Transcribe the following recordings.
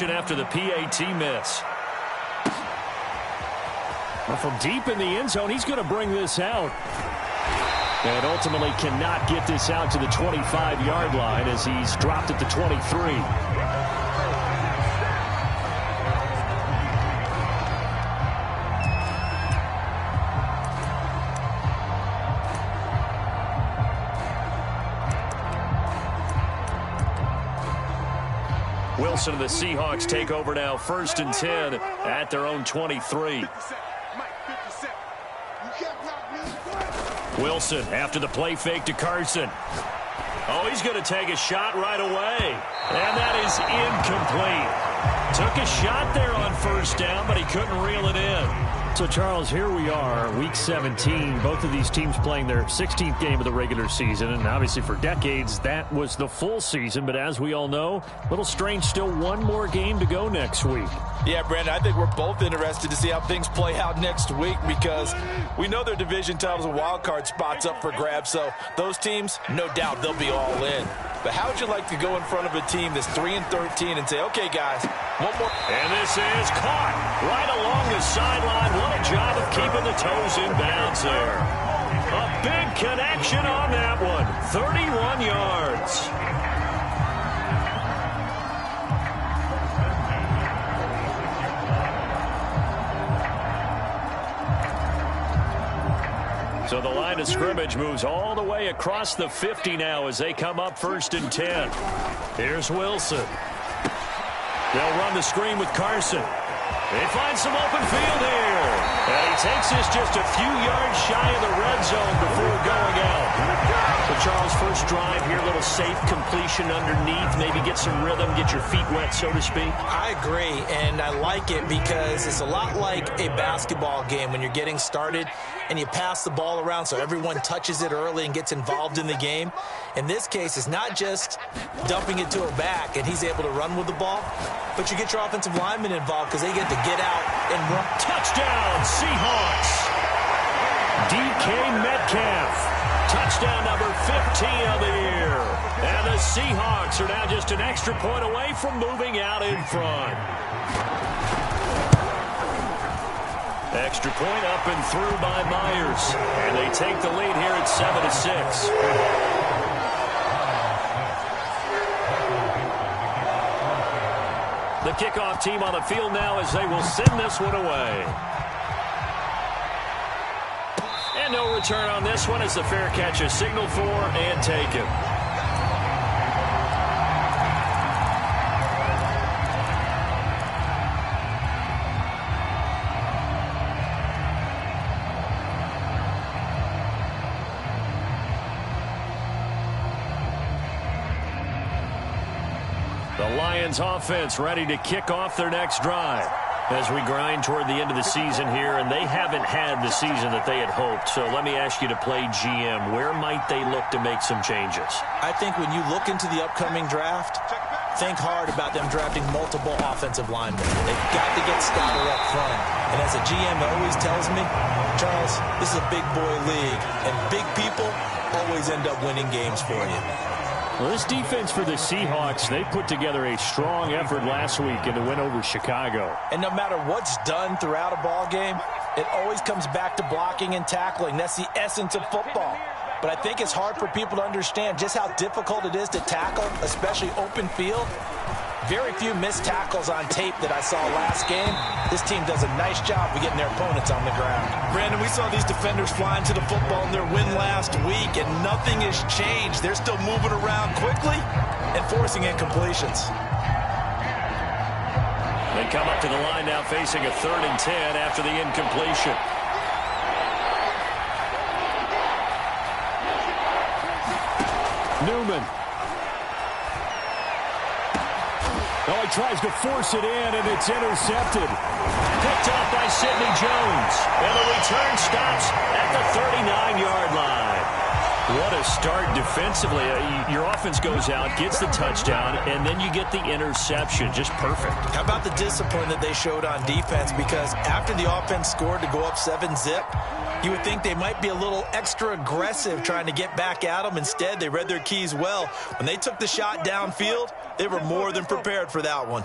After the PAT miss. Well, from deep in the end zone, he's going to bring this out. And ultimately cannot get this out to the 25-yard line as he's dropped at the 23. Wilson and the Seahawks take over now, 1st and 10 at their own 23. Wilson after the play fake to Carson. Oh, he's going to take a shot right away. And that is incomplete. Took a shot there on 1st down, but he couldn't reel it in. So, Charles, here we are, Week 17. Both of these teams playing their 16th game of the regular season. And obviously for decades, that was the full season. But as we all know, a little strange, still one more game to go next week. Yeah, Brandon, I think we're both interested to see how things play out next week because we know their division titles and wild card spots up for grabs. So those teams, no doubt, they'll be all in. But how would you like to go in front of a team that's 3-13 and say, okay, guys, one more. And this is caught right along the sideline. What a job of keeping the toes in bounds there. A big connection on that one. 31 yards. So the line of scrimmage moves all the way across the 50 now as they come up 1st and 10. Here's Wilson. They'll run the screen with Carson. They find some open field here. And he takes this just a few yards shy of the red zone before going out. So Charles, first drive here, a little safe completion underneath. Maybe get some rhythm, get your feet wet, so to speak. I agree, and I like it because it's a lot like a basketball game when you're getting started and you pass the ball around so everyone touches it early and gets involved in the game. In this case, it's not just dumping it to a back and he's able to run with the ball, but you get your offensive linemen involved because they get to get out and run. Touchdown, Seahawks! DK Metcalf. Touchdown number 15 of the year. And the Seahawks are now just an extra point away from moving out in front. Extra point up and through by Myers. And they take the lead here at 7-6. The kickoff team on the field now as they will send this one away. And no return on this one as the fair catch is signaled for and taken. The Lions offense ready to kick off their next drive as we grind toward the end of the season here, and they haven't had the season that they had hoped. So let me ask you to play GM. Where might they look to make some changes? I think when you look into the upcoming draft, think hard about them drafting multiple offensive linemen. They've got to get Scouter up front. And as a GM always tells me, Charles, this is a big boy league, and big people always end up winning games for you. Well, this defense for the Seahawks, they put together a strong effort last week in the win over Chicago. And no matter what's done throughout a ball game, it always comes back to blocking and tackling. That's the essence of football. But I think it's hard for people to understand just how difficult it is to tackle, especially open field. Very few missed tackles on tape that I saw last game. This team does a nice job of getting their opponents on the ground. Brandon, we saw these defenders flying to the football in their win last week, and nothing has changed. They're still moving around quickly and forcing incompletions. They come up to the line now facing a 3rd and 10 after the incompletion. Newman. Oh, he tries to force it in, and it's intercepted. Picked up by Sidney Jones. And the return stops at the 39-yard line. What a start defensively. Your offense goes out, gets the touchdown, and then you get the interception. Just perfect. How about the discipline that they showed on defense? Because after the offense scored to go up 7-zip, you would think they might be a little extra aggressive trying to get back at them. Instead, they read their keys well. When they took the shot downfield, they were more than prepared for that one.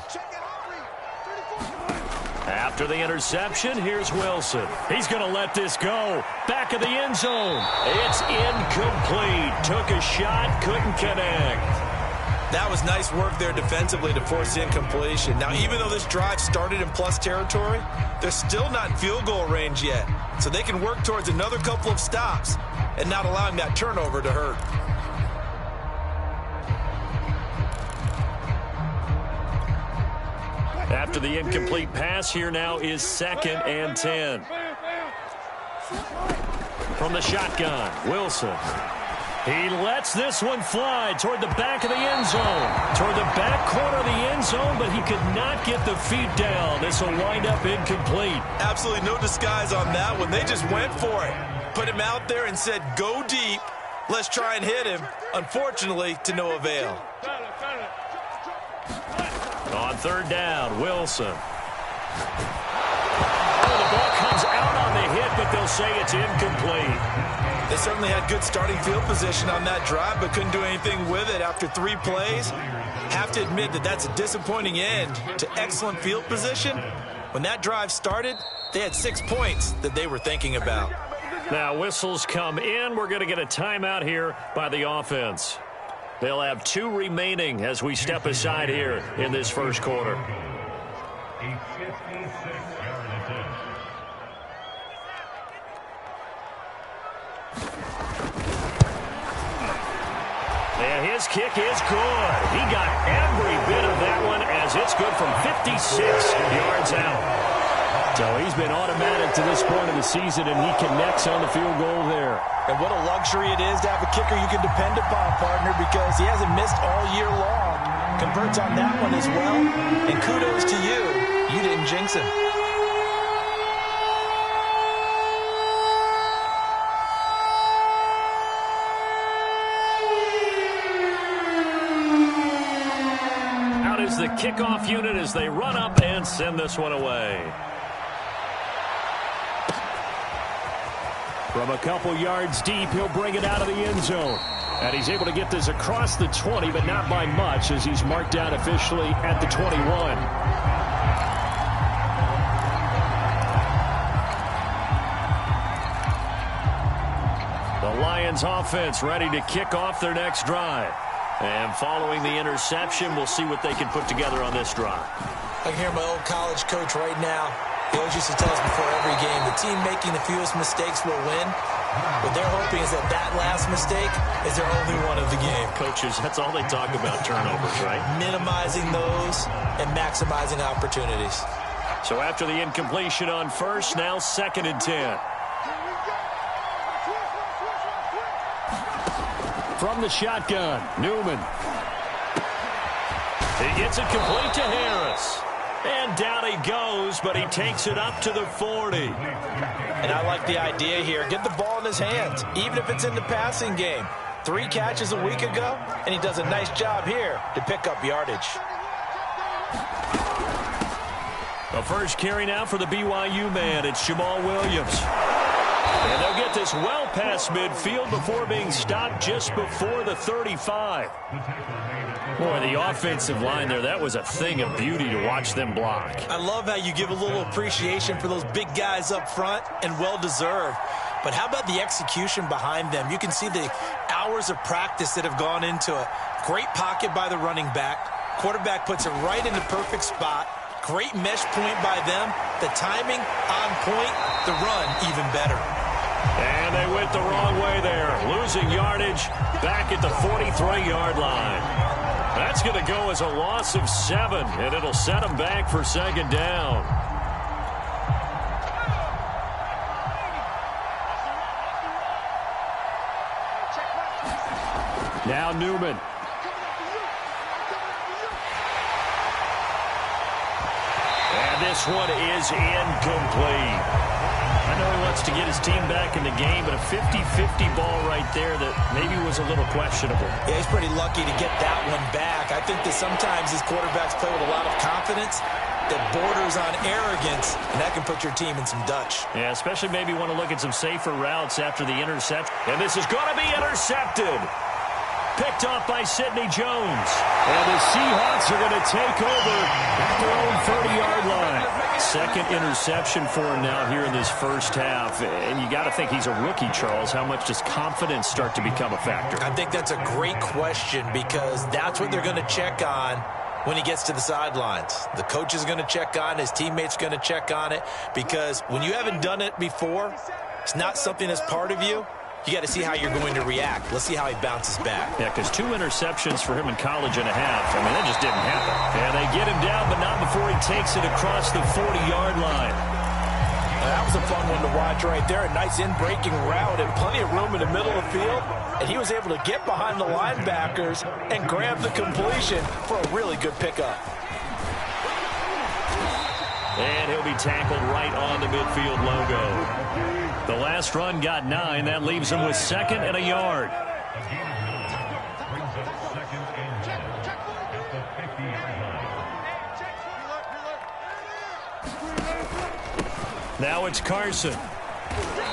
After the interception, here's Wilson. He's going to let this go. Back of the end zone. It's incomplete. Took a shot, couldn't connect. That was nice work there defensively to force the incompletion. Now, even though this drive started in plus territory, they're still not in field goal range yet. So they can work towards another couple of stops and not allowing that turnover to hurt. After the incomplete pass, here now is 2nd and 10. From the shotgun, Wilson. He lets this one fly toward the back of the end zone. Toward the back corner of the end zone, but he could not get the feet down. This will wind up incomplete. Absolutely no disguise on that one. They just went for it. Put him out there and said, go deep. Let's try and hit him. Unfortunately, to no avail. On 3rd down, Wilson. Oh, the ball comes out on the hit, but they'll say it's incomplete. They certainly had good starting field position on that drive, but couldn't do anything with it after 3 plays. Have to admit that that's a disappointing end to excellent field position. When that drive started, they had 6 points that they were thinking about. Now whistles come in. We're going to get a timeout here by the offense. They'll have 2 remaining as we step aside here in this first quarter. And his kick is good. He got every bit of that one as it's good from 56 yards out. So he's been automatic to this point of the season, and he connects on the field goal there. And what a luxury it is to have a kicker you can depend upon, partner, because he hasn't missed all year long. Converts on that one as well. And kudos to you. You didn't jinx him. The kickoff unit as they run up and send this one away. From a couple yards deep, he'll bring it out of the end zone. And he's able to get this across the 20, but not by much as he's marked down officially at the 21. The Lions offense ready to kick off their next drive. And following the interception, we'll see what they can put together on this drive. I can hear my old college coach right now. He always used to tell us before every game, the team making the fewest mistakes will win. What they're hoping is that that last mistake is their only one of the game. Coaches, that's all they talk about, turnovers, right? Minimizing those and maximizing opportunities. So after the incompletion on first, now 2nd and 10. From the shotgun, Newman. He gets it complete to Harris. And down he goes, but he takes it up to the 40. And I like the idea here. Get the ball in his hands, even if it's in the passing game. 3 catches a week ago, and he does a nice job here to pick up yardage. The first carry now for the BYU man. It's Jamal Williams. And they'll get this well past midfield before being stopped just before the 35. Boy, the offensive line there, that was a thing of beauty to watch them block. I love how you give a little appreciation for those big guys up front, and well-deserved. But how about the execution behind them? You can see the hours of practice that have gone into it. Great pocket by the running back. Quarterback puts it right in the perfect spot. Great mesh point by them. The timing on point. The run even better. And they went the wrong way there. Losing yardage back at the 43-yard line. That's going to go as a loss of 7, and it'll set them back for 2nd down. Now Newman. And this one is incomplete. I know he wants to get his team back in the game, but a 50-50 ball right there that maybe was a little questionable. Yeah, he's pretty lucky to get that one back. I think that sometimes these quarterbacks play with a lot of confidence that borders on arrogance, and that can put your team in some Dutch. Yeah, especially maybe want to look at some safer routes after the interception. And this is going to be intercepted. Picked off by Sidney Jones. And the Seahawks are going to take over at their own 30-yard line. second interception for him now here in this first half. And you got to think he's a rookie, Charles. How much does confidence start to become a factor? I think that's a great question because that's what they're going to check on when he gets to the sidelines. The coach is going to check on it. His teammates are going to check on it because when you haven't done it before, it's not something that's part of you. You got to see how you're going to react. Let's see how he bounces back. Yeah, because 2 interceptions for him in college and a half. I mean, that just didn't happen. And they get him down, but not before he takes it across the 40-yard line. That was a fun one to watch right there. A nice in-breaking route and plenty of room in the middle of the field. And he was able to get behind the linebackers and grab the completion for a really good pickup. And he'll be tackled right on the midfield logo. The last run got 9. That leaves him with 2nd and a yard. Now it's Carson.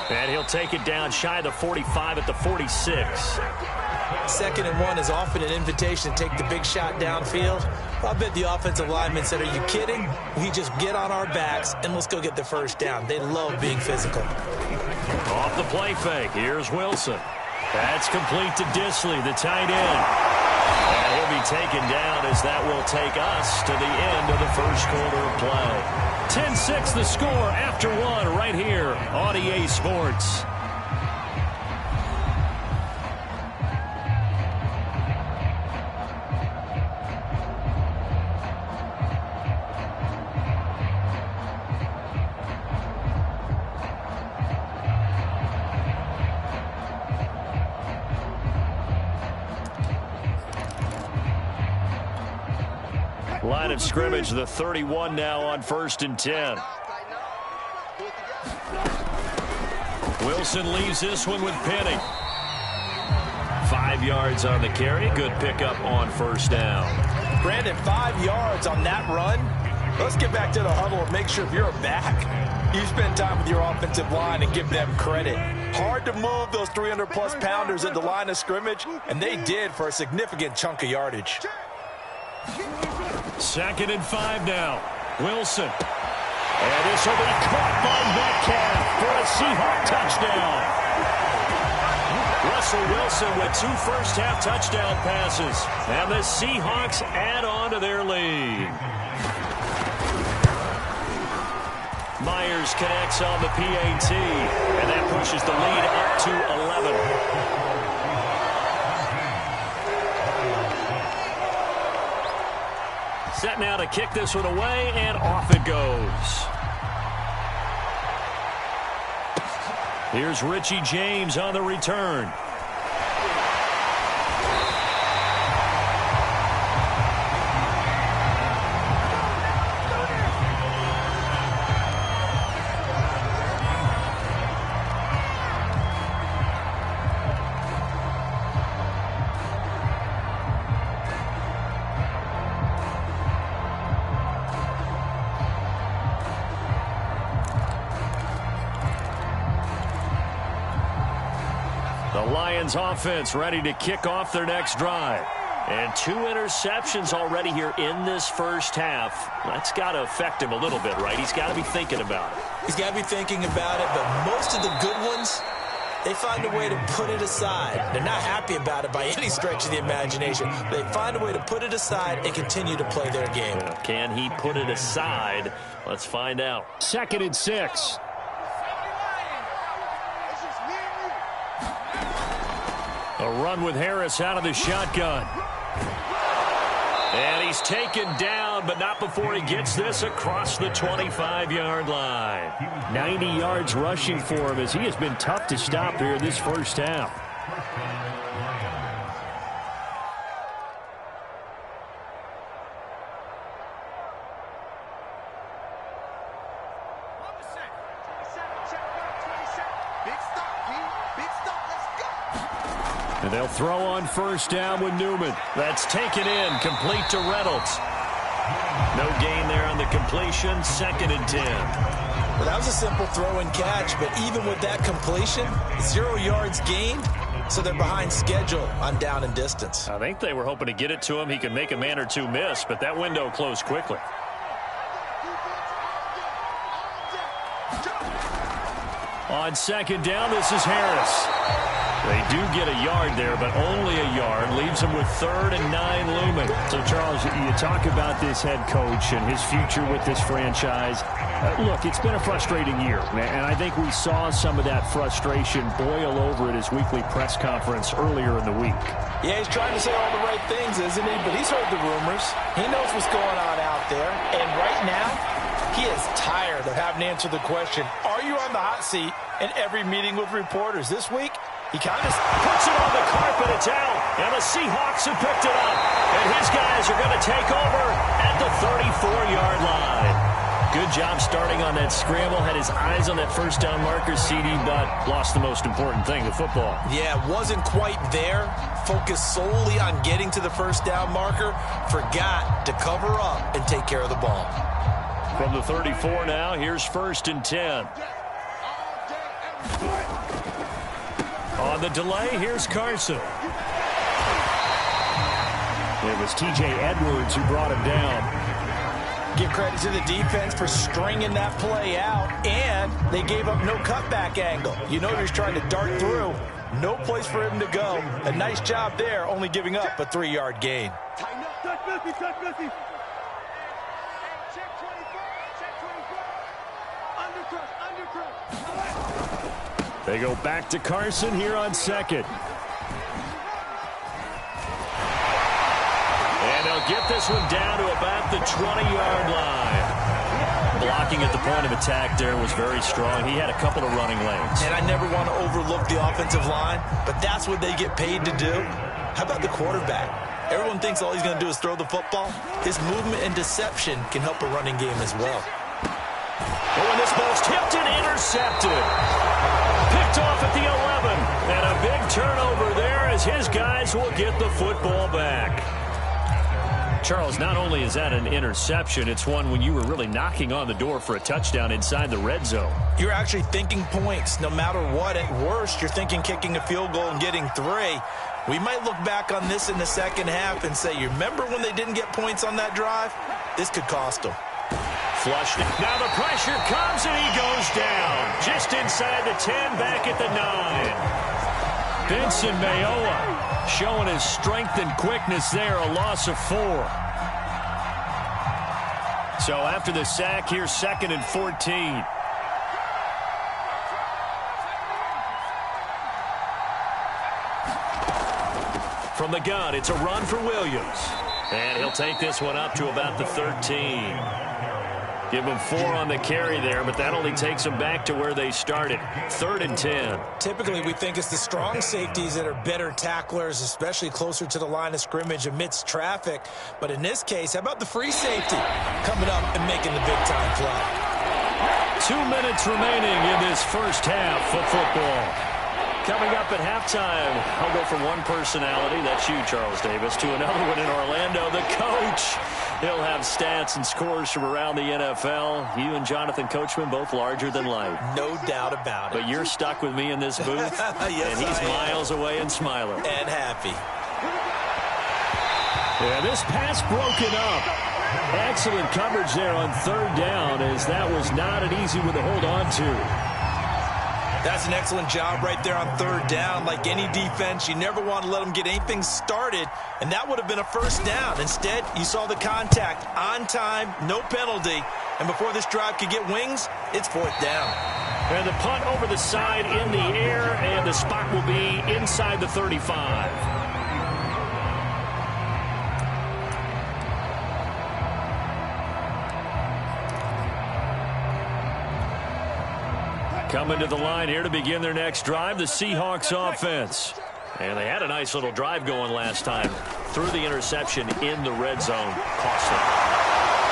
And he'll take it down shy of the 45 at the 46. 2nd and 1 is often an invitation to take the big shot downfield. I bet the offensive lineman said, are you kidding? We just get on our backs and let's go get the first down. They love being physical. Off the play fake, here's Wilson. That's complete to Disley, the tight end. And he'll be taken down as that will take us to the end of the first quarter of play. 10-6 the score after 1 right here on EA Sports. Line of scrimmage, the 31 now on 1st and 10. Wilson leaves this one with Penny. 5 yards on the carry. Good pickup on 1st down. Brandon, 5 yards on that run. Let's get back to the huddle and make sure if you're a back, you spend time with your offensive line and give them credit. Hard to move those 300-plus pounders at the line of scrimmage, and they did for a significant chunk of yardage. 2nd and 5 now. Wilson. And this will be caught by Metcalf for a Seahawk touchdown. Russell Wilson with 2 first-half touchdown passes. And the Seahawks add on to their lead. Myers connects on the PAT. And that pushes the lead up to 11. Set now to kick this one away, and off it goes. Here's Richie James on the return. Lions offense ready to kick off their next drive. And 2 interceptions already here in this first half. That's got to affect him a little bit, right? He's got to be thinking about it. He's got to be thinking about it, but most of the good ones, they find a way to put it aside. They're not happy about it by any stretch of the imagination. They find a way to put it aside and continue to play their game. Can he put it aside? Let's find out. 2nd and 6. A run with Harris out of the shotgun. And he's taken down, but not before he gets this across the 25-yard line. 90 yards rushing for him as he has been tough to stop here this first half. And they'll throw on 1st down with Newman. That's taken in, complete to Reynolds. No gain there on the completion, 2nd and 10. Well, that was a simple throw and catch, but even with that completion, 0 yards gained, so they're behind schedule on down and distance. I think they were hoping to get it to him. He could make a man or two miss, but that window closed quickly. On second down, this is Harris. They do get a yard there, but only a yard. Leaves them with 3rd and 9 looming. So, Charles, you talk about this head coach and his future with this franchise. Look, it's been a frustrating year, and I think we saw some of that frustration boil over at his weekly press conference earlier in the week. Yeah, he's trying to say all the right things, isn't he? But he's heard the rumors. He knows what's going on out there. And right now, he is tired of having to answer the question, are you on the hot seat in every meeting with reporters? This week, he kind of puts it on the carpet. It's out. And the Seahawks have picked it up. And his guys are going to take over at the 34-yard line. Good job starting on that scramble. Had his eyes on that first down marker, CD, but lost the most important thing, the football. Yeah, wasn't quite there. Focused solely on getting to the first down marker. Forgot to cover up and take care of the ball. From the 34 now, here's 1st and 10. On the delay, here's Carson. It was T.J. Edwards who brought him down. Give credit to the defense for stringing that play out, and they gave up no cutback angle. You know he's trying to dart through. No place for him to go. A nice job there, only giving up a 3-yard gain. They go back to Carson here on second. And they'll get this one down to about the 20-yard line. Blocking at the point of attack there was very strong. He had a couple of running lanes. And I never want to overlook the offensive line, but that's what they get paid to do. How about the quarterback? Everyone thinks all he's going to do is throw the football. His movement and deception can help a running game as well. But when this ball's tipped and intercepted. Picked off at the 11. And a big turnover there as his guys will get the football back. Charles, not only is that an interception, it's one when you were really knocking on the door for a touchdown inside the red zone. You're actually thinking points. No matter what, at worst, you're thinking kicking a field goal and getting 3. We might look back on this in the second half and say, you remember when they didn't get points on that drive? This could cost them. Flushed it. Now the pressure comes and he goes down. Just inside the 10, back at the 9. Benson Mayowa showing his strength and quickness there, a loss of 4. So after the sack, here's 2nd and 14. From the gun, it's a run for Williams. And he'll take this one up to about the 13. Give them 4 on the carry there, but that only takes them back to where they started. 3rd and 10. Typically, we think it's the strong safeties that are better tacklers, especially closer to the line of scrimmage amidst traffic. But in this case, how about the free safety coming up and making the big-time play? 2 minutes remaining in this first half of football. Coming up at halftime, I'll go from one personality, that's you, Charles Davis, to another one in Orlando, the coach. He'll have stats and scores from around the NFL. You and Jonathan Coachman, both larger than life. No doubt about it. But you're stuck with me in this booth, yes, and he's miles away and smiling. And happy. Yeah, this pass broken up. Excellent coverage there on 3rd down, as that was not an easy one to hold on to. That's an excellent job right there on 3rd down. Like any defense, you never want to let them get anything started, and that would have been a first down. Instead, you saw the contact on time, no penalty, and before this drive could get wings, it's 4th down. And the punt over the side in the air, and the spot will be inside the 35. Coming to the line here to begin their next drive, the Seahawks offense. And they had a nice little drive going last time. Threw the interception in the red zone. Cost them.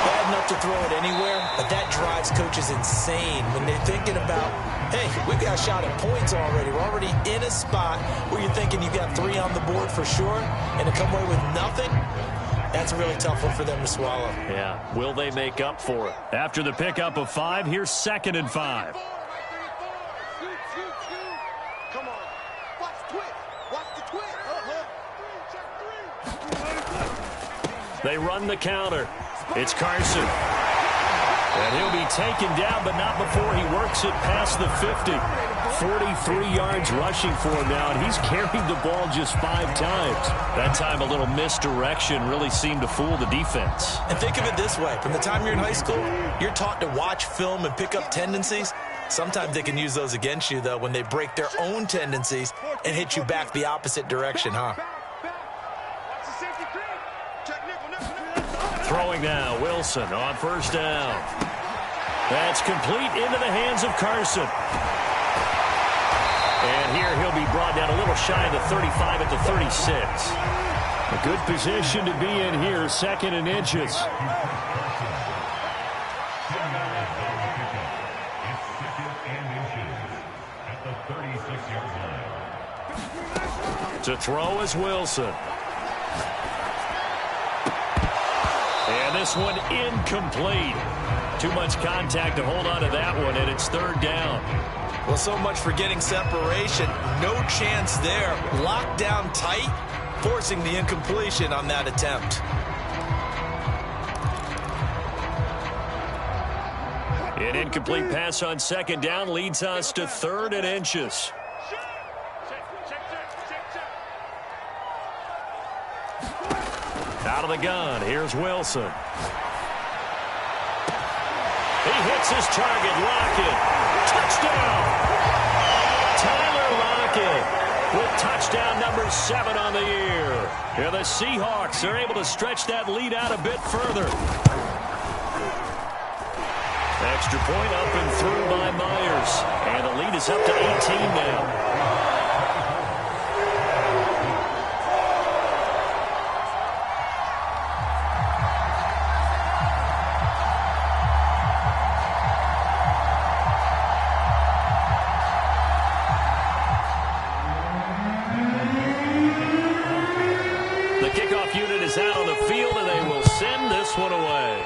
Bad enough to throw it anywhere, but that drives coaches insane when they're thinking about, hey, we've got a shot at points already. We're already in a spot where you're thinking you've got 3 on the board for sure, and to come away with nothing, that's a really tough one for them to swallow. Yeah, will they make up for it? After the pickup of 5, here's 2nd and 5. They run the counter. It's Carson. And And he'll be taken down, but not before he works it past the 50. 43 yards rushing for him now, and he's carried the ball just 5 times. That time a little misdirection really seemed to fool the defense. And think of it this way. From the time you're in high school, you're taught to watch film and pick up tendencies. Sometimes they can use those against you, though, when they break their own tendencies and hit you back the opposite direction, huh? Throwing now, Wilson on first down. That's complete into the hands of Carson. And here he'll be brought down a little shy of the 35 at the 36. A good position to be in here, 2nd and inches. To throw is Wilson. And this one incomplete. Too much contact to hold on to that one, and it's 3rd down. Well, so much for getting separation. No chance there. Locked down tight, forcing the incompletion on that attempt. An incomplete pass on 2nd down leads us to 3rd and inches. Out of the gun, here's Wilson. He hits his target, Lockett. Touchdown! Tyler Lockett with touchdown number 7 on the year. Here the Seahawks are able to stretch that lead out a bit further. Extra point up and through by Myers. And the lead is up to 18 now. Out on the field, and they will send this one away.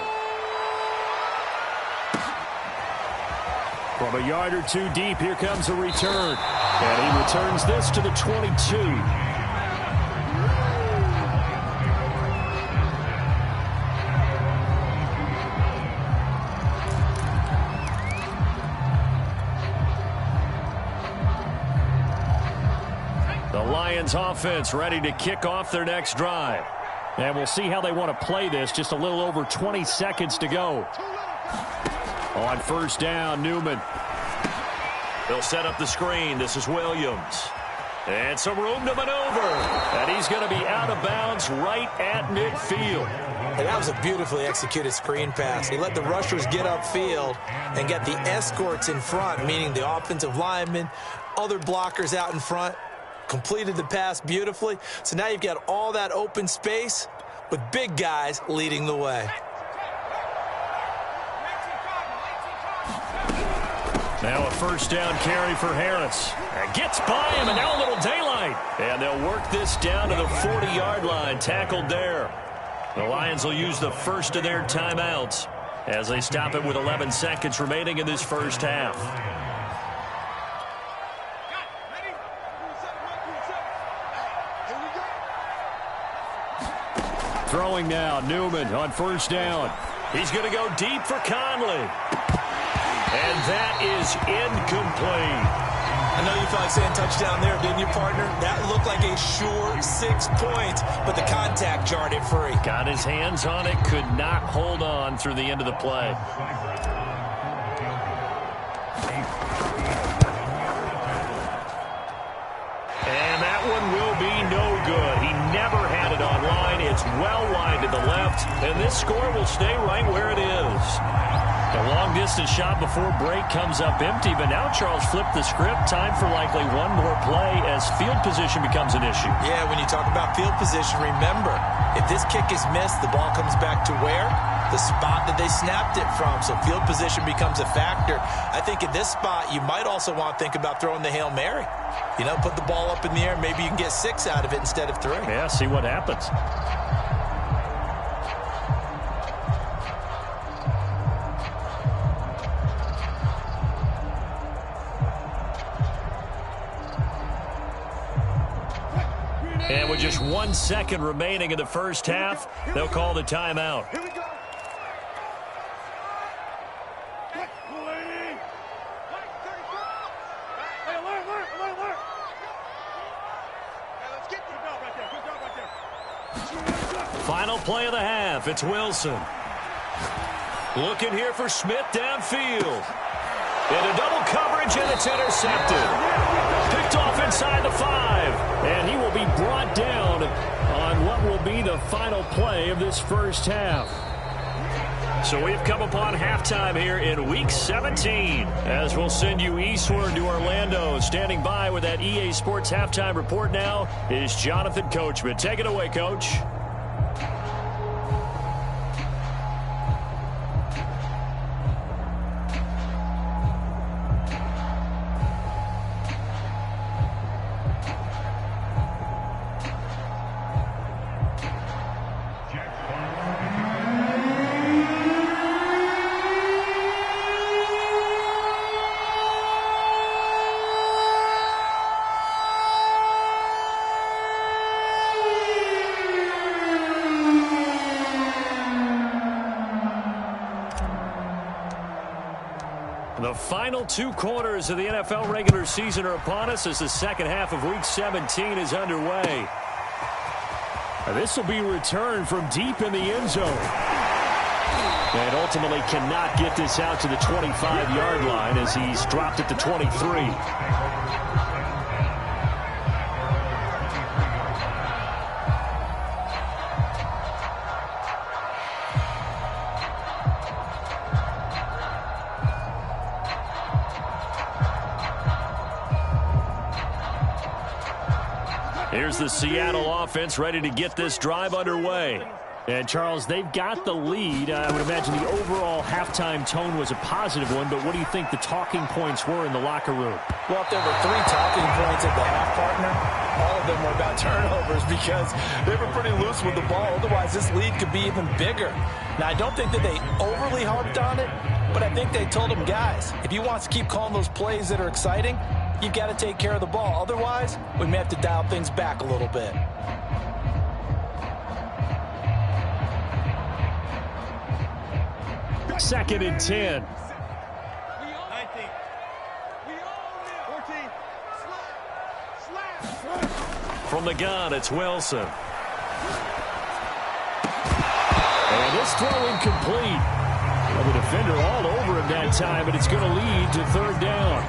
From a yard or 2 deep, here comes a return. And he returns this to the 22. The Lions offense ready to kick off their next drive. And we'll see how they want to play this. Just a little over 20 seconds to go. On first down, Newman. They'll set up the screen. This is Williams. And some room to maneuver. And he's going to be out of bounds right at midfield. And that was a beautifully executed screen pass. He let the rushers get upfield and get the escorts in front, meaning the offensive linemen, other blockers out in front. Completed the pass beautifully. So now you've got all that open space with big guys leading the way. Now a first down carry for Harris. And gets by him, and now a little daylight. And they'll work this down to the 40-yard line. Tackled there. The Lions will use the first of their timeouts as they stop it with 11 seconds remaining in this first half. Throwing now, Newman on first down. He's going to go deep for Conley. And that is incomplete. I know you felt like saying touchdown there, didn't you, partner? That looked like a sure 6 points, but the contact jarred it free. Got his hands on it, could not hold on through the end of the play. And that one will be no good. He never had it online. It's well wide to the left, and this score will stay right where it is. The long-distance shot before break comes up empty, but now Charles flipped the script. Time for likely one more play as field position becomes an issue. Yeah, when you talk about field position, remember, if this kick is missed, the ball comes back to where? The spot that they snapped it from. So field position becomes a factor. I think at this spot, you might also want to think about throwing the Hail Mary. You know, put the ball up in the air. Maybe you can get 6 out of it instead of 3. Yeah, see what happens. And with just 1 second remaining in the first half, they'll call the timeout. Final play of the half. It's Wilson. Looking here for Smith downfield. Into double coverage, and it's intercepted. Picked off inside the 5. And he will be brought down on what will be the final play of this first half. So we've come upon halftime here in Week 17. As we'll send you eastward to Orlando. Standing by with that EA Sports halftime report now is Jonathan Coachman. Take it away, Coach. The final 2 quarters of the NFL regular season are upon us as the second half of Week 17 is underway. This will be returned from deep in the end zone. And ultimately cannot get this out to the 25-yard line as he's dropped at the 23. Here's the Seattle offense ready to get this drive underway. And, Charles, they've got the lead. I would imagine the overall halftime tone was a positive one, but what do you think the talking points were in the locker room? Well, if there were 3 talking points at the half, partner, all of them were about turnovers because they were pretty loose with the ball. Otherwise, this lead could be even bigger. Now, I don't think that they overly harped on it, but I think they told them, guys, if you want to keep calling those plays that are exciting, you've got to take care of the ball. Otherwise, we may have to dial things back a little bit. Second and 10. From the gun, it's Wilson. And this throw incomplete. Well, the defender all over him that time, but it's going to lead to third down.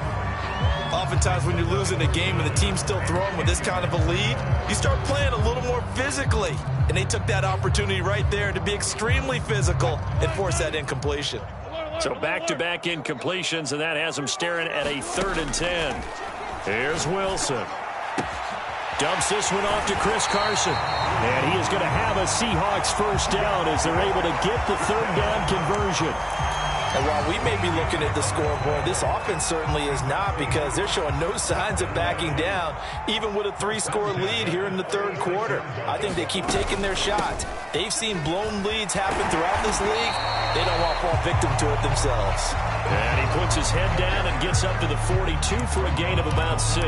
Oftentimes when you're losing a game and the team's still throwing with this kind of a lead, you start playing a little more physically. And they took that opportunity right there to be extremely physical and force that incompletion. So back-to-back incompletions, and that has them staring at a 3rd and 10. Here's Wilson. Dumps this one off to Chris Carson. And he is going to have a Seahawks first down as they're able to get the 3rd down conversion. And while we may be looking at the scoreboard, this offense certainly is not because they're showing no signs of backing down, even with a 3-score lead here in the 3rd quarter. I think they keep taking their shots. They've seen blown leads happen throughout this league. They don't want to fall victim to it themselves. And he puts his head down and gets up to the 42 for a gain of about 6.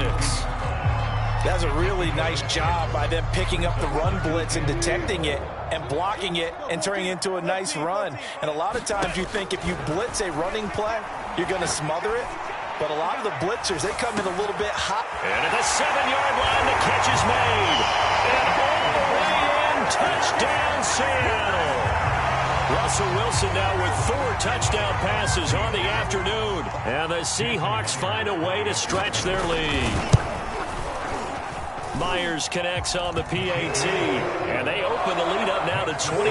That's a really nice job by them picking up the run blitz and detecting it and blocking it and turning it into a nice run. And a lot of times you think if you blitz a running play, you're going to smother it. But a lot of the blitzers, they come in a little bit hot. And at the 7-yard line, the catch is made. And all the way in, touchdown Seattle. Russell Wilson now with 4 touchdown passes on the afternoon. And the Seahawks find a way to stretch their lead. Myers connects on the PAT, and they open the lead up now to 25.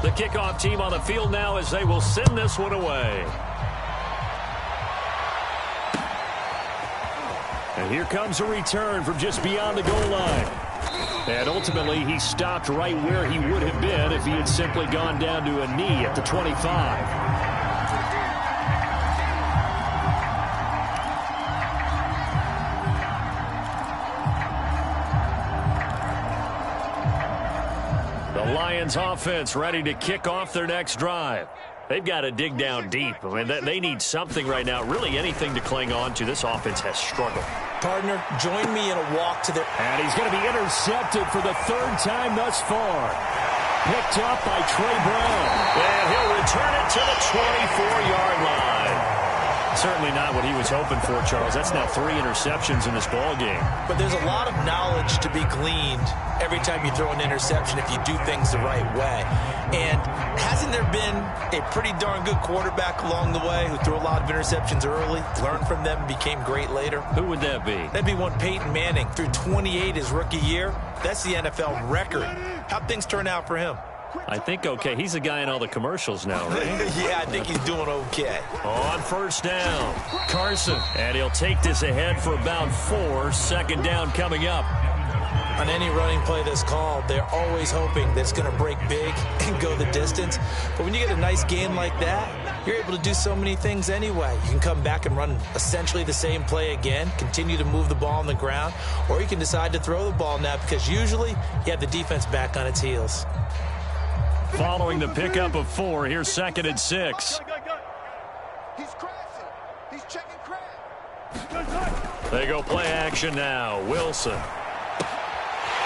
The kickoff team on the field now as they will send this one away. And here comes a return from just beyond the goal line. And ultimately, he stopped right where he would have been if he had simply gone down to a knee at the 25. The Lions offense ready to kick off their next drive. They've got to dig down deep. I mean, they need something right now, really anything to cling on to. This offense has struggled. Partner, join me in a walk to their... And he's going to be intercepted for the third time thus far. Picked up by Trey Brown. And he'll return it to the 24-yard line. Certainly not what he was hoping for, Charles. That's now 3 interceptions in this ball game. But there's a lot of knowledge to be gleaned every time you throw an interception if you do things the right way. And hasn't there been a pretty darn good quarterback along the way who threw a lot of interceptions early, learned from them, and became great later? Who would that be? That'd be one Peyton Manning. Threw 28 his rookie year. That's the NFL record. How'd things turn out for him? I think okay. He's the guy in all the commercials now, right? Yeah, I think he's doing okay. On first down, Carson. And he'll take this ahead for about 4. Second down coming up. On any running play that's called, they're always hoping that it's going to break big and go the distance. But when you get a nice game like that, you're able to do so many things anyway. You can come back and run essentially the same play again, continue to move the ball on the ground, or you can decide to throw the ball now because usually you have the defense back on its heels. Following the pickup of 4, here's 2nd and 6. He's crashing. He's checking crash. They go play action now. Wilson.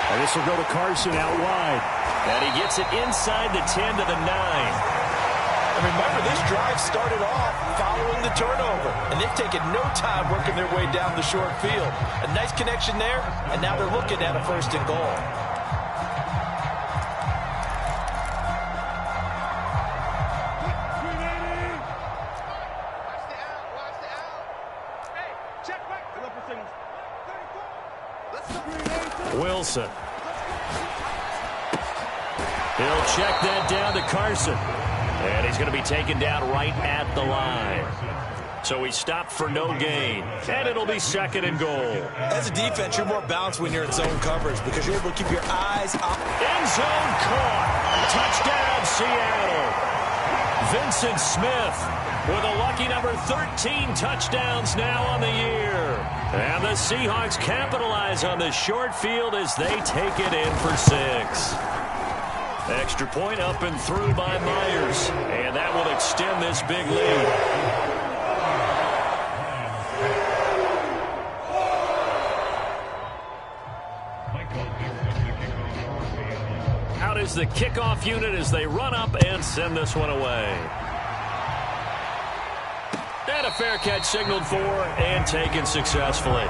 And this will go to Carson out wide. And he gets it inside the 10 to the 9. And remember, this drive started off following the turnover, and they've taken no time working their way down the short field. A nice connection there, and now they're looking at a 1st and goal. Wilson. He'll check that down to Carson. And he's going to be taken down right at the line. So he stopped for no gain. And it'll be 2nd and goal. As a defense, you're more balanced when you're in zone coverage because you're able to keep your eyes up. End zone caught. Touchdown, Seattle. Vincent Smith with a lucky number 13 touchdowns now on the year. And the Seahawks capitalize on the short field as they take it in for 6. Extra point up and through by Myers. And that will extend this big lead. Out is the kickoff unit as they run up and send this one away. And a fair catch signaled for and taken successfully.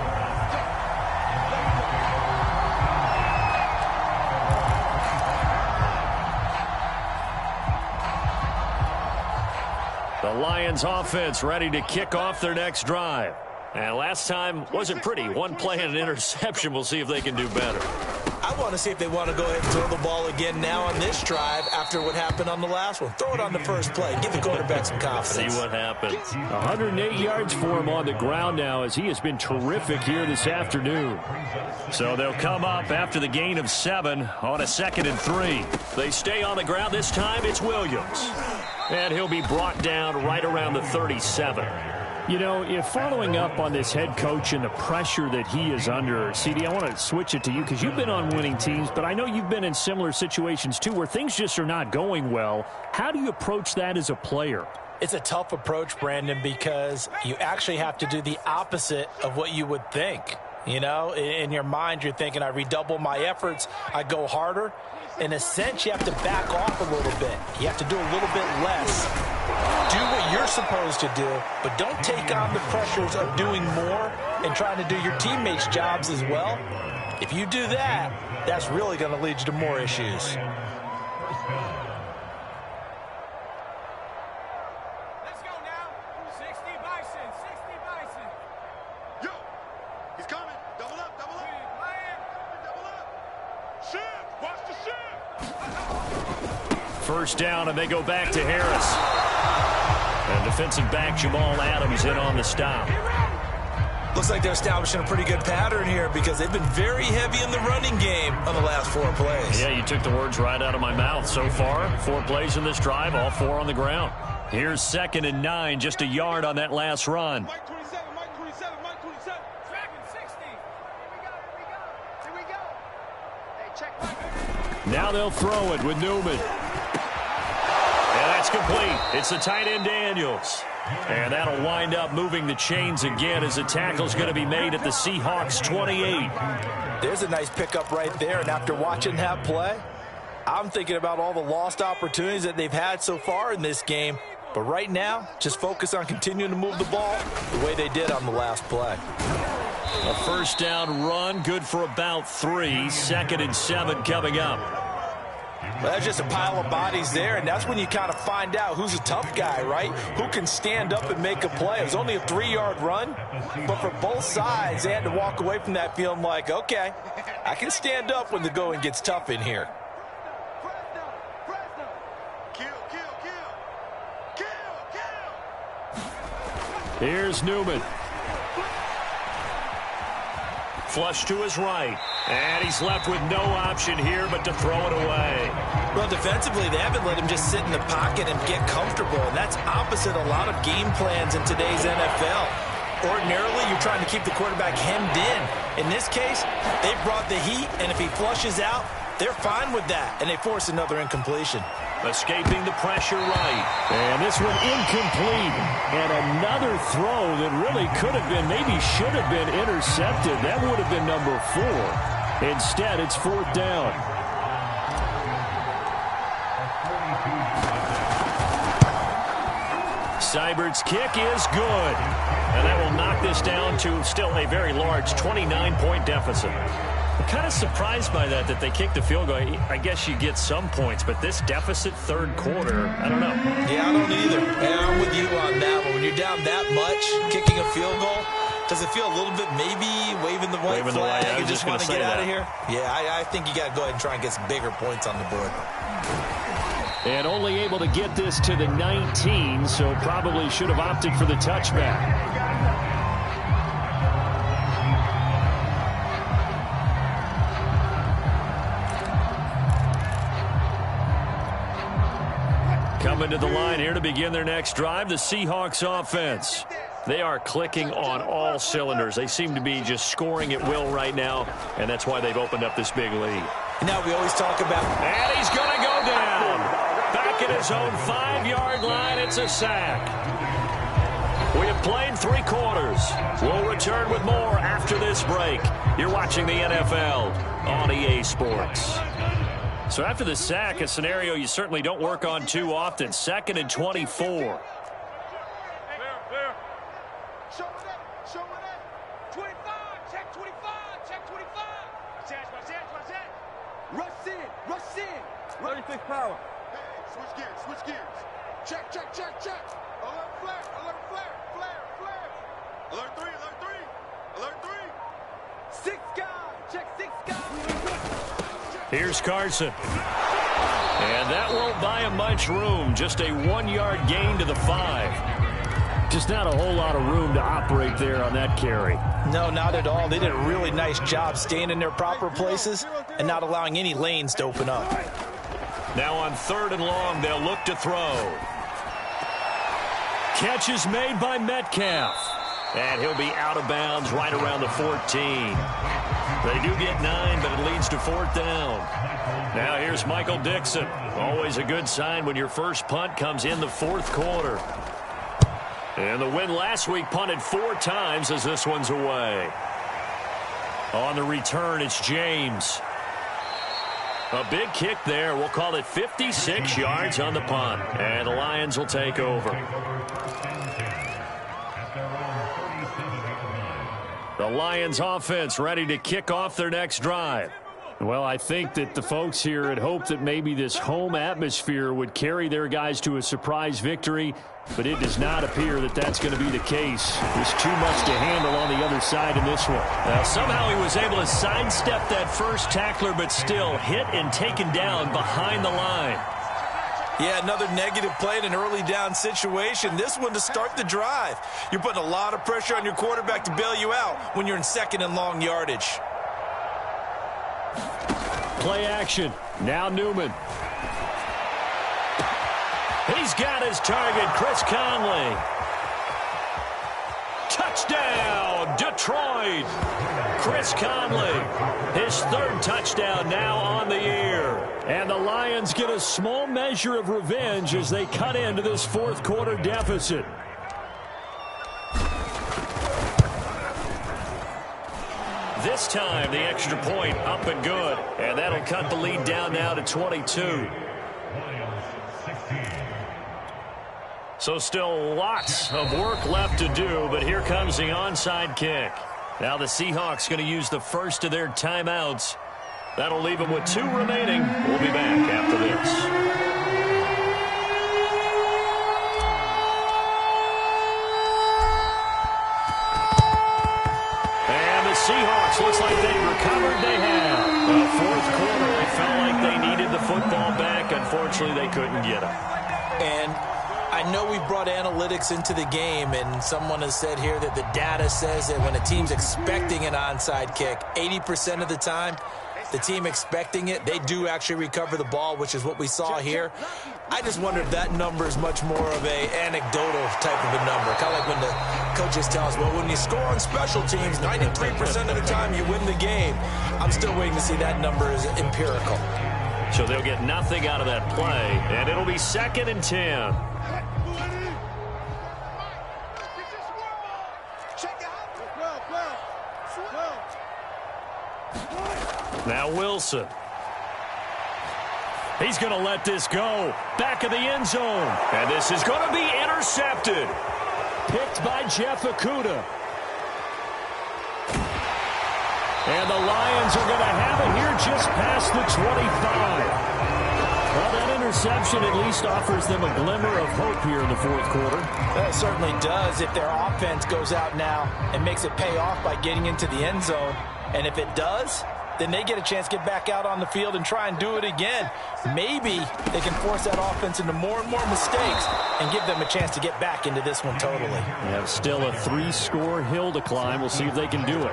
The Lions offense ready to kick off their next drive. And last time wasn't pretty. One play and an interception. We'll see if they can do better. I want to see if they want to go ahead and throw the ball again now on this drive after what happened on the last one. Throw it on the first play. Give the quarterback some confidence. See what happens. 108 yards for him on the ground now as he has been terrific here this afternoon. So they'll come up after the gain of 7 on a 2nd and 3. They stay on the ground. This time it's Williams. And he'll be brought down right around the 37. You know, if following up on this head coach and the pressure that he is under, CD, I want to switch it to you because you've been on winning teams, but I know you've been in similar situations too where things just are not going well. How do you approach that as a player? It's a tough approach, Brandon, because you actually have to do the opposite of what you would think. You know, in your mind, you're thinking, I redouble my efforts, I go harder. In a sense, you have to back off a little bit. You have to do a little bit less. Do what you're supposed to do, but don't take on the pressures of doing more and trying to do your teammates' jobs as well. If you do that, that's really going to lead you to more issues. Let's go now. 60 Bison, 60 Bison. Yo, he's coming. Double up, double up. Double up. Shift, watch the shift. First down, and they go back to Harris. And defensive back Jamal Adams in on the stop. Looks like they're establishing a pretty good pattern here because they've been very heavy in the running game on the last 4 plays. Yeah, you took the words right out of my mouth. So far, 4 plays in this drive, all 4 on the ground. Here's 2nd and 9, just a yard on that last run. Mike 27, Mike 27, Mike 27. Tracking 60. Here we go. Hey, check Mike. Now they'll throw it with Newman. And That's complete. It's the tight end Daniels. And that'll wind up moving the chains again as the tackle's going to be made at the Seahawks 28. There's a nice pickup right there, and after watching that play, I'm thinking about all the lost opportunities that they've had so far in this game. But right now, just focus on continuing to move the ball the way they did on the last play. A first down run, good for about 3. 2nd and 7 coming up. Well, that's just a pile of bodies there, and that's when you kind of find out who's a tough guy, right? Who can stand up and make a play. It was only a 3-yard run, but for both sides, they had to walk away from that feeling like, okay, I can stand up when the going gets tough in here. Here's Newman. Flush to his right. And he's left with no option here but to throw it away. Well, defensively, they haven't let him just sit in the pocket and get comfortable, and that's opposite a lot of game plans in today's NFL. Ordinarily, you're trying to keep the quarterback hemmed in. In this case, they brought the heat, and if he flushes out, they're fine with that, and they force another incompletion. Escaping the pressure right. And this one incomplete. And another throw that really could have been, maybe should have been intercepted. That would have been number 4. Instead, it's 4th down. Seibert's kick is good. And that will knock this down to still a very large 29-point deficit. I'm kind of surprised by that they kicked the field goal. I guess you get some points, but this deficit 3rd quarter, I don't know. Yeah, I don't either. And I'm with you on that one. When you're down that much, kicking a field goal, does it feel a little bit maybe waving the white flag? You just want to get out of here? Yeah, I think you got to go ahead and try and get some bigger points on the board. And only able to get this to the 19, so probably should have opted for the touchback. Coming to the line here to begin their next drive, the Seahawks offense. They are clicking on all cylinders. They seem to be just scoring at will right now, and that's why they've opened up this big lead. Now we always talk about... And he's going to go down. Back at his own 5-yard line, it's a sack. We have played 3 quarters. We'll return with more after this break. You're watching the NFL on EA Sports. So after the sack, a scenario you certainly don't work on too often. 2nd and 24. Clear. Show it. 25. Check 25. Check 25. Watch that. Rush in. 36 power. Hey, switch gears. Check. Alert flare. Alert 3. Alert 3. 6 guys. Check 6 guys. Here's Carson. And that won't buy him much room. Just a 1-yard gain to the 5. Just not a whole lot of room to operate there on that carry. No, not at all. They did a really nice job staying in their proper places and not allowing any lanes to open up. Now on 3rd and long, they'll look to throw. Catch is made by Metcalf. And he'll be out of bounds right around the 14. They do get 9, but it leads to 4th down. Now here's Michael Dixon. Always a good sign when your first punt comes in the 4th quarter. And the win last week punted 4 times as this one's away. On the return, it's James. A big kick there. We'll call it 56 yards on the punt. And the Lions will take over. The Lions offense ready to kick off their next drive. Well, I think that the folks here had hoped that maybe this home atmosphere would carry their guys to a surprise victory, but it does not appear that that's going to be the case. There's too much to handle on the other side in this one. Now, somehow he was able to sidestep that first tackler, but still hit and taken down behind the line. Yeah, another negative play in an early down situation. This one to start the drive. You're putting a lot of pressure on your quarterback to bail you out when you're in 2nd and long yardage. Play action. Now Newman. He's got his target, Chris Conley. Touchdown! touchdown, Detroit. Chris Conley, his third touchdown now on the year. And the Lions get a small measure of revenge as they cut into this fourth quarter deficit. This time, the extra point up and good. And that'll cut the lead down now to 22. So still lots of work left to do, but here comes the onside kick. Now the Seahawks going to use the first of their timeouts. That'll leave them with 2 remaining. We'll be back after this. And the Seahawks, looks like they recovered. They have. The fourth quarter, they felt like they needed the football back. Unfortunately, they couldn't get it. And I know we brought analytics into the game, and someone has said here that the data says that when a team's expecting an onside kick, 80% of the time, the team expecting it, they do actually recover the ball, which is what we saw here. I just wonder if that number is much more of a anecdotal type of a number. Kind of like when the coaches tell us, well, when you score on special teams, 93% of the time you win the game. I'm still waiting to see that number is empirical. So they'll get nothing out of that play, and it'll be 2nd and 10. Now Wilson. He's going to let this go. Back of the end zone. And this is going to be intercepted. Picked by Jeff Okudah. And the Lions are going to have it here just past the 25. Well, that interception at least offers them a glimmer of hope here in the fourth quarter. That certainly does if their offense goes out now and makes it pay off by getting into the end zone. And if it does, then they get a chance to get back out on the field and try and do it again. Maybe they can force that offense into more and more mistakes and give them a chance to get back into this one totally. They have still a 3-score hill to climb. We'll see if they can do it.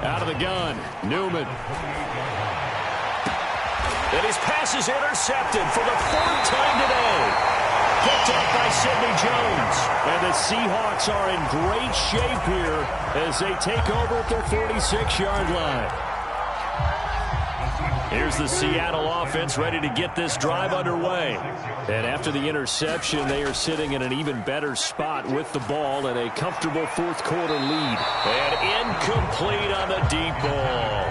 Out of the gun, Newman. And his pass is intercepted for the 4th time today. Picked up by Sidney Jones. And the Seahawks are in great shape here as they take over at their 46-yard line. Here's the Seattle offense ready to get this drive underway. And after the interception, they are sitting in an even better spot with the ball and a comfortable fourth quarter lead. And incomplete on the deep ball.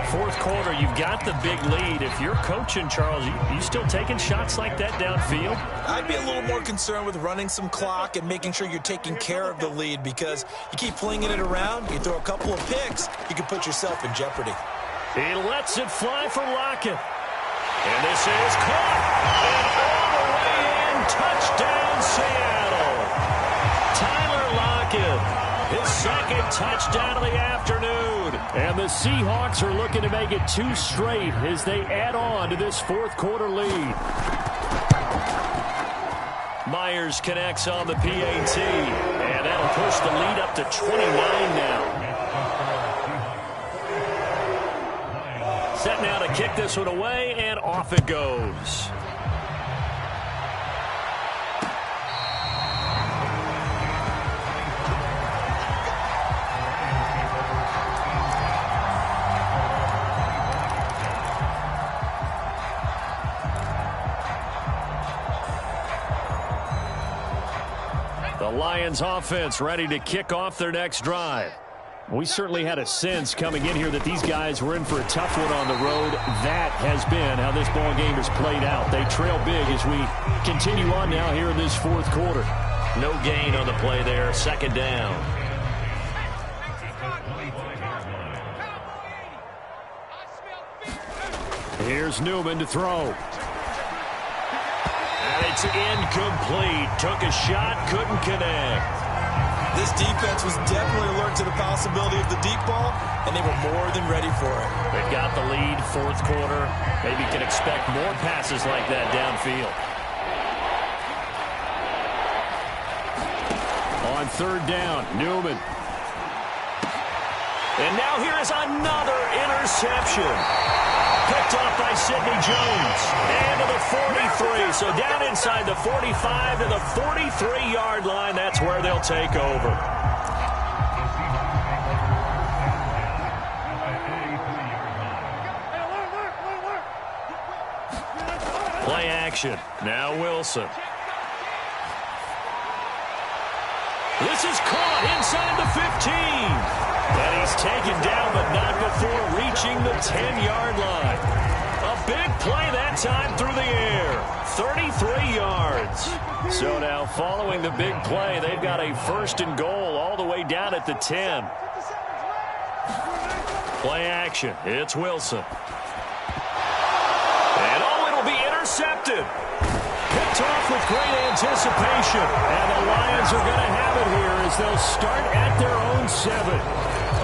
Fourth quarter, you've got the big lead. If you're coaching, Charles, you still taking shots like that downfield? I'd be a little more concerned with running some clock and making sure you're taking care of the lead, because you keep flinging it around, you throw a couple of picks, you can put yourself in jeopardy. He lets it fly for Lockett. And this is caught. And all the way in, touchdown Seattle. Tyler Lockett, his 2nd touchdown of the afternoon. And the Seahawks are looking to make it 2 straight as they add on to this fourth quarter lead. Myers connects on the PAT. And that'll push the lead up to 29 now. Set now to kick this one away, and off it goes. The Lions offense ready to kick off their next drive. We certainly had a sense coming in here that these guys were in for a tough one on the road. That has been how this ball game has played out. They trail big as we continue on now here in this fourth quarter. No gain on the play there. 2nd down. Here's Newman to throw. And it's incomplete. Took a shot, couldn't connect. This defense was definitely alert to the possibility of the deep ball, and they were more than ready for it. They've got the lead, fourth quarter. Maybe can expect more passes like that downfield. On 3rd down, Newman. And now here is another interception. Picked off by Sidney Jones. And to the 43. So down inside the 45 to the 43-yard line. That's where they'll take over. Play action. Now Wilson. This is caught inside the 15. And he's taken down, but not before reaching the 10-yard line. A big play that time through the air. 33 yards. So now following the big play, they've got a 1st and goal all the way down at the 10. Play action. It's Wilson. And it'll be intercepted. Picked off with great anticipation. And the Lions are going to have it here as they'll start at their own 7.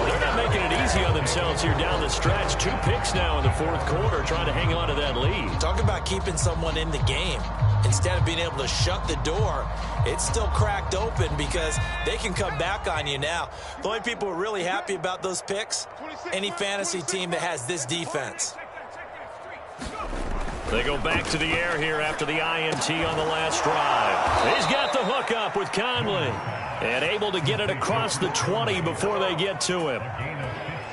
They're not making it easy on themselves here down the stretch. 2 picks now in the 4th quarter trying to hang on to that lead. Talk about keeping someone in the game. Instead of being able to shut the door, it's still cracked open because they can come back on you now. The only people who are really happy about those picks, any fantasy team that has this defense. They go back to the air here after the INT on the last drive. He's got the hook up with Conley. And able to get it across the 20 before they get to him.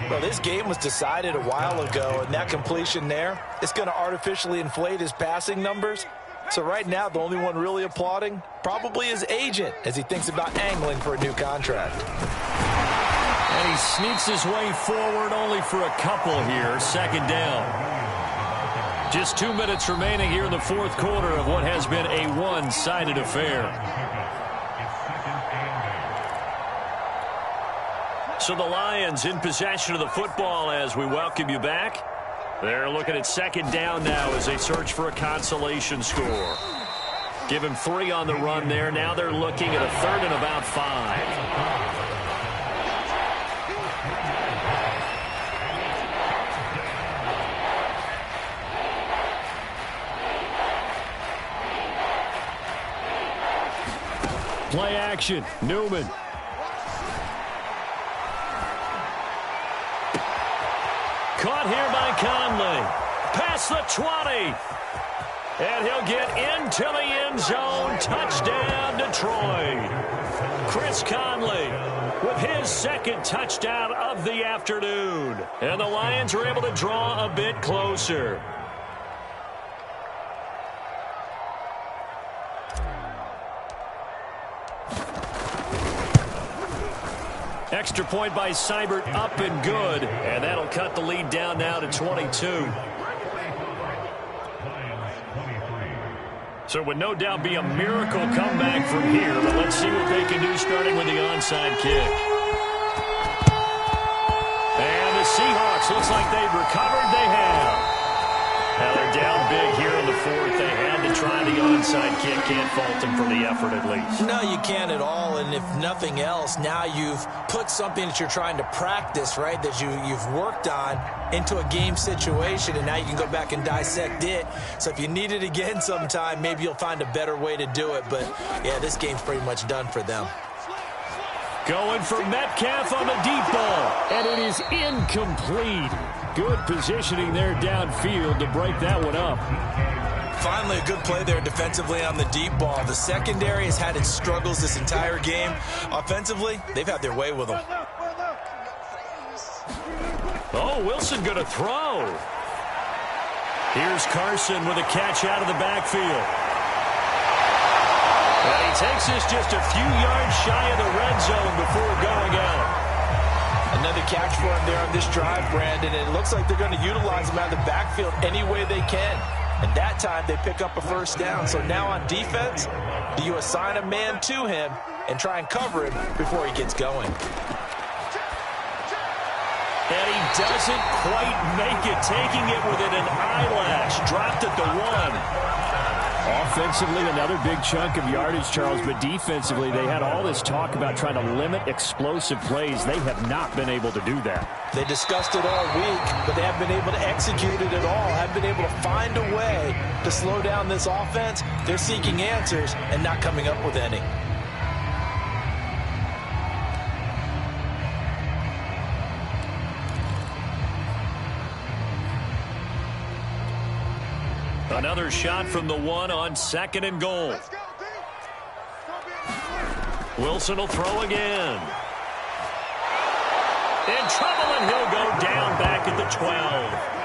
Well, this game was decided a while ago, and that completion there, it's going to artificially inflate his passing numbers. So right now, the only one really applauding probably his agent as he thinks about angling for a new contract. And he sneaks his way forward only for a couple here. 2nd down. Just 2 minutes remaining here in the 4th quarter of what has been a one-sided affair. So the Lions in possession of the football as we welcome you back. They're looking at 2nd down now as they search for a consolation score. Give him 3 on the run there. Now they're looking at a 3rd and about 5. Play action. Newman. Caught here by Conley. Past the 20. And he'll get into the end zone. Touchdown, Detroit. Chris Conley with his 2nd touchdown of the afternoon. And the Lions are able to draw a bit closer. Extra point by Seibert, up and good. And that'll cut the lead down now to 22. So it would no doubt be a miracle comeback from here. But let's see what they can do starting with the onside kick. And the Seahawks, looks like they've recovered. They have. Now they're down big here in the 4th. They had to try the onside kick. Can't fault them for the effort at least. No, you can't at all. And if nothing else, now you've put something that you're trying to practice, right, that you've worked on into a game situation, and now you can go back and dissect it. So if you need it again sometime, maybe you'll find a better way to do it. But, yeah, this game's pretty much done for them. Going for Metcalf on the deep ball. And it is incomplete. Good positioning there downfield to break that one up. Finally, a good play there defensively on the deep ball. The secondary has had its struggles this entire game. Offensively, they've had their way with them. Oh, Wilson going to throw. Here's Carson with a catch out of the backfield. And he takes this just a few yards shy of the red zone before going out. Another catch for him there on this drive, Brandon, and it looks like they're going to utilize him out of the backfield any way they can. And that time they pick up a 1st down. So now on defense, do you assign a man to him and try and cover him before he gets going? And he doesn't quite make it, taking it within an eyelash. Dropped at the 1. Offensively, another big chunk of yardage, Charles, but defensively, they had all this talk about trying to limit explosive plays. They have not been able to do that. They discussed it all week, but they haven't been able to execute it at all, haven't been able to find a way to slow down this offense. They're seeking answers and not coming up with any. Another shot from the 1 on 2nd and goal. Let's go, D. Wilson will throw again. In trouble, and he'll go down back at the 12.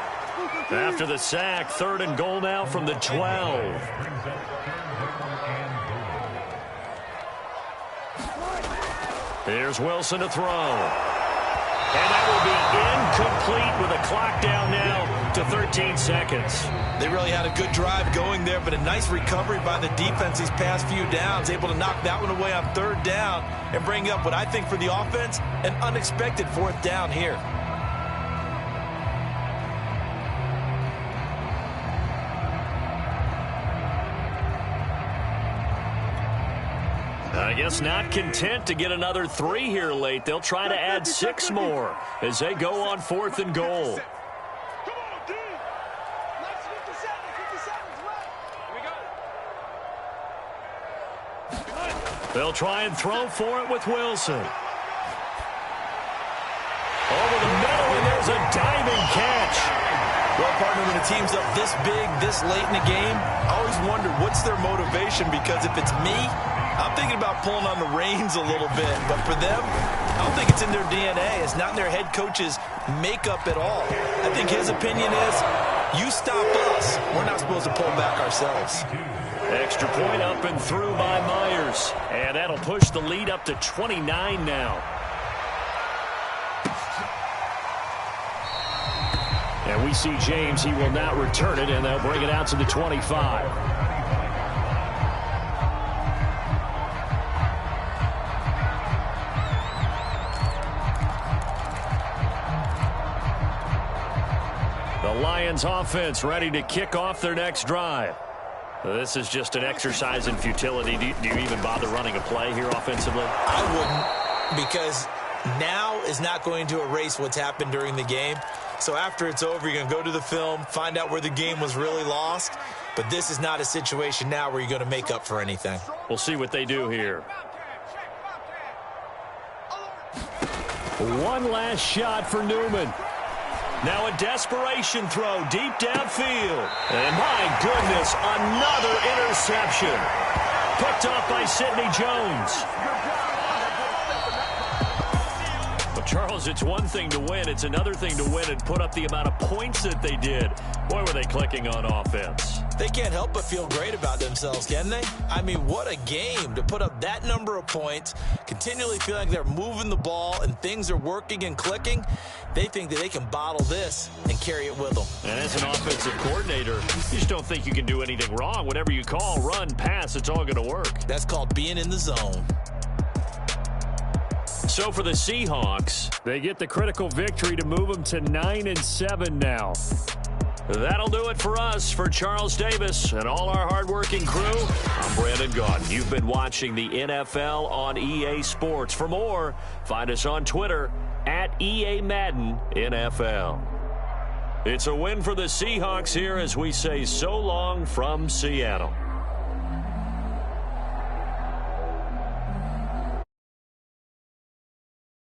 After the sack, 3rd and goal now from the 12. Here's Wilson to throw. And that will be incomplete with a clock down now to 13 seconds. They really had a good drive going there, but a nice recovery by the defense these past few downs, able to knock that one away on 3rd down and bring up what I think for the offense, an unexpected 4th down here. I guess not content to get another 3 here late. They'll try to add 6 more as they go on 4th and goal. Come on, D. Let's 57, 57's right. Here we go. They'll try and throw for it with Wilson. Over the middle, and there's a diving catch. Well, partner, when a team's up this big, this late in the game, I always wonder what's their motivation, because if it's me, I'm thinking about pulling on the reins a little bit. But for them, I don't think it's in their DNA. It's not in their head coach's makeup at all. I think his opinion is, you stop us, we're not supposed to pull back ourselves. Extra point up and through by Myers. And that'll push the lead up to 29 now. And we see James. He will not return it, and they'll bring it out to the 25. The Lions offense ready to kick off their next drive. This is just an exercise in futility. Do you even bother running a play here offensively? I wouldn't, because now is not going to erase what's happened during the game. So after it's over, you're going to go to the film, find out where the game was really lost. But this is not a situation now where you're going to make up for anything. We'll see what they do here. One last shot for Newman. Now a desperation throw deep downfield. And my goodness, another interception. Picked off by Sidney Jones. Well, Charles, it's one thing to win. It's another thing to win and put up the amount of points that they did. Boy, were they clicking on offense. They can't help but feel great about themselves, can they? I mean, what a game to put up that number of points, continually feel like they're moving the ball and things are working and clicking. They think that they can bottle this and carry it with them. And as an offensive coordinator, you just don't think you can do anything wrong. Whatever you call, run, pass, it's all going to work. That's called being in the zone. So for the Seahawks, They get the critical victory to move them to 9-7 now. that'll do it for us. For Charles Davis and all our hardworking crew, I'm Brandon Gaudin. You've been watching the NFL on EA Sports. For more, find us on Twitter at EA Madden NFL. It's a win for the Seahawks here as we say so long from Seattle.